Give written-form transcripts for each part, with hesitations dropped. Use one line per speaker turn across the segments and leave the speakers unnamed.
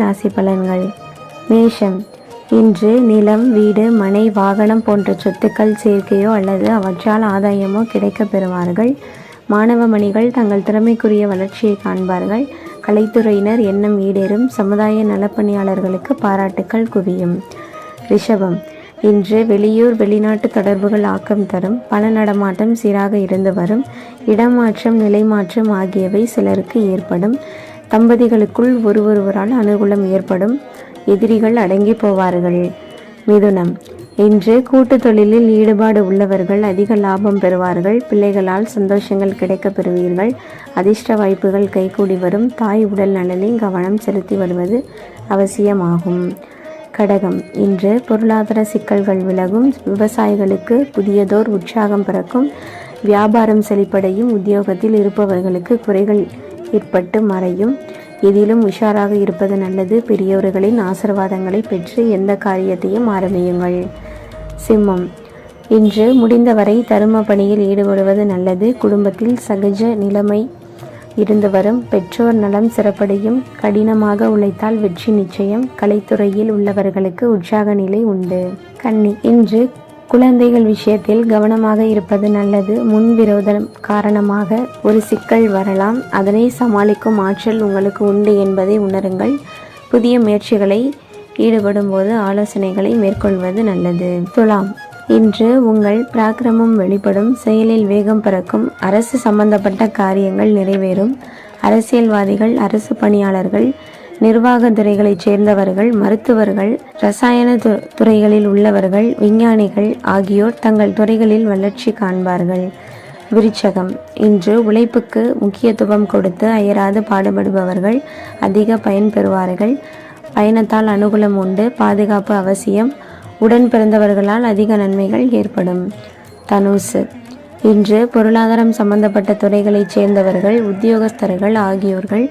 ராசி பலன்கள். மேஷம். இன்று நிலம், வீடு, மனை, வாகனம் போன்ற சொத்துக்கள் சேர்க்கையோ அல்லது அவற்றால் ஆதாயமோ கிடைக்கப் பெறுவார்கள். மாணவ மணிகள் தங்கள் திறமைக்குரிய வளர்ச்சியை காண்பார்கள். கலைத்துறையினர் எண்ணம் ஈடேறும். சமுதாய நலப்பணியாளர்களுக்கு பாராட்டுக்கள் குவியும். ரிஷபம். இன்று வெளியூர், வெளிநாட்டு தொடர்புகள் ஆக்கம் தரும். பண நடமாட்டம் சீராக இருந்து வரும். இடமாற்றம், நிலைமாற்றம் ஆகியவை சிலருக்கு ஏற்படும். தம்பதிகளுக்குள் ஒருவரால் அனுகூலம் ஏற்படும். எதிரிகள் அடங்கி போவார்கள். மிதுனம். இன்று கூட்டு தொழிலில் ஈடுபாடு உள்ளவர்கள் அதிக லாபம் பெறுவார்கள். பிள்ளைகளால் சந்தோஷங்கள் கிடைக்கப் பெறுவீர்கள். அதிர்ஷ்ட வாய்ப்புகள் கைகூடி வரும். தாய் உடல் நலனில் கவனம் செலுத்தி வருவது அவசியமாகும். கடகம். இன்று பொருளாதார சிக்கல்கள் விலகும். விவசாயிகளுக்கு புதியதோர் உற்சாகம் பிறக்கும். வியாபாரம் செழிப்படையும். உத்தியோகத்தில் இருப்பவர்களுக்கு குறைகள் ஏற்பட்டு மறையும். எதிலும் உஷாராக இருப்பது நல்லது. பெரியோர்களின் ஆசீர்வாதங்களை பெற்று எந்த காரியத்தையும் ஆரம்பியுங்கள். சிம்மம். இன்று முடிந்தவரை தரும பணியில் ஈடுபடுவது நல்லது. குடும்பத்தில் சகஜ நிலைமை இருந்து வரும். பெற்றோர் நலம் சிறப்படையும். கடினமாக உழைத்தால் வெற்றி நிச்சயம். கலைத்துறையில் உள்ளவர்களுக்கு உற்சாக நிலை உண்டு. கன்னி. இன்று குழந்தைகள் விஷயத்தில் கவனமாக இருப்பது நல்லது. முன்விரோதம் காரணமாக ஒரு சிக்கல் வரலாம். அதனை சமாளிக்கும் ஆற்றல் உங்களுக்கு உண்டு என்பதை உணருங்கள். புதிய முயற்சிகளை ஈடுபடும் போது ஆலோசனைகளை மேற்கொள்வது நல்லது. துலாம். இன்று உங்கள் பராக்கிரமம் வெளிப்படும். செயலில் வேகம் பிறக்கும். அரசு சம்பந்தப்பட்ட காரியங்கள் நிறைவேறும். அரசியல்வாதிகள், அரசு பணியாளர்கள், நிர்வாக துறைகளைச் சேர்ந்தவர்கள், மருத்துவர்கள், ரசாயன துறைகளில் உள்ளவர்கள், விஞ்ஞானிகள் ஆகியோர் தங்கள் துறைகளில் வளர்ச்சி காண்பார்கள். விருச்சகம். இன்று உழைப்புக்கு முக்கியத்துவம் கொடுத்து அயராது பாடுபடுபவர்கள் அதிக பயன் பெறுவார்கள். பயணத்தால் அனுகூலம் உண்டு. பாதுகாப்பு அவசியம். உடன் பிறந்தவர்களால் அதிக நன்மைகள் ஏற்படும். தனுசு. இன்று பொருளாதாரம் சம்பந்தப்பட்ட துறைகளைச் சேர்ந்தவர்கள், உத்தியோகஸ்தர்கள் ஆகியோர்கள்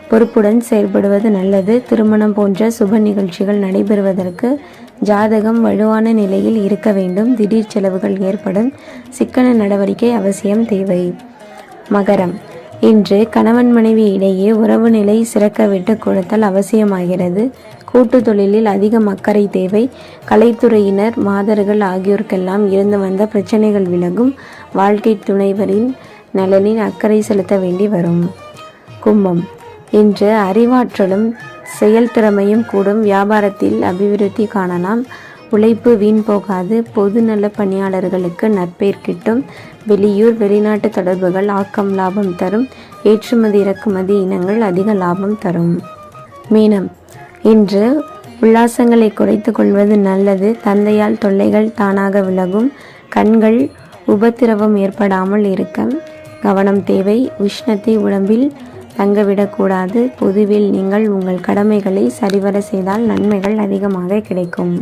பொறுப்புடன் செயல்படுவது நல்லது. திருமணம் போன்ற சுப நிகழ்ச்சிகள் நடைபெறுவதற்கு ஜாதகம் வலுவான நிலையில் இருக்க வேண்டும். திடீர் செலவுகள் ஏற்படும். சிக்கன நடவடிக்கை அவசியம் தேவை. மகரம். இன்று கணவன் மனைவி இடையே உறவு நிலை சிறக்க விட்டு கொடுத்தல் அவசியமாகிறது. கூட்டு தொழிலில் அதிக அக்கறை தேவை. கலைத்துறையினர், மாதர்கள் ஆகியோருக்கெல்லாம் இருந்து வந்த பிரச்சனைகள் விலகும். வாழ்க்கை துணைவரின் நலனில் அக்கறை செலுத்த வேண்டி வரும். கும்பம். இன்று அறிவாற்றலும் செயல்திறமையும் கூடும். வியாபாரத்தில் அபிவிருத்தி காணலாம். உழைப்பு வீண் போகாது. பொது நல பணியாளர்களுக்கு நற்பெயர் கிட்டும். வெளியூர், வெளிநாட்டு தொடர்புகள் ஆக்கம் லாபம் தரும். ஏற்றுமதி இறக்குமதி இனங்கள் அதிக லாபம் தரும். மீனம். இன்று உல்லாசங்களை குறைத்து கொள்வது நல்லது. தந்தையால் தொல்லைகள் தானாக விலகும். கண்கள் உபத்திரவம் ஏற்படாமல் இருக்க கவனம் தேவை. உஷ்ணத்தை உடம்பில் தங்கவிடக்கூடாது. பொதுவில் நீங்கள் உங்கள் கடமைகளை சரிவர செய்தால் நன்மைகள் அதிகமாக கிடைக்கும்.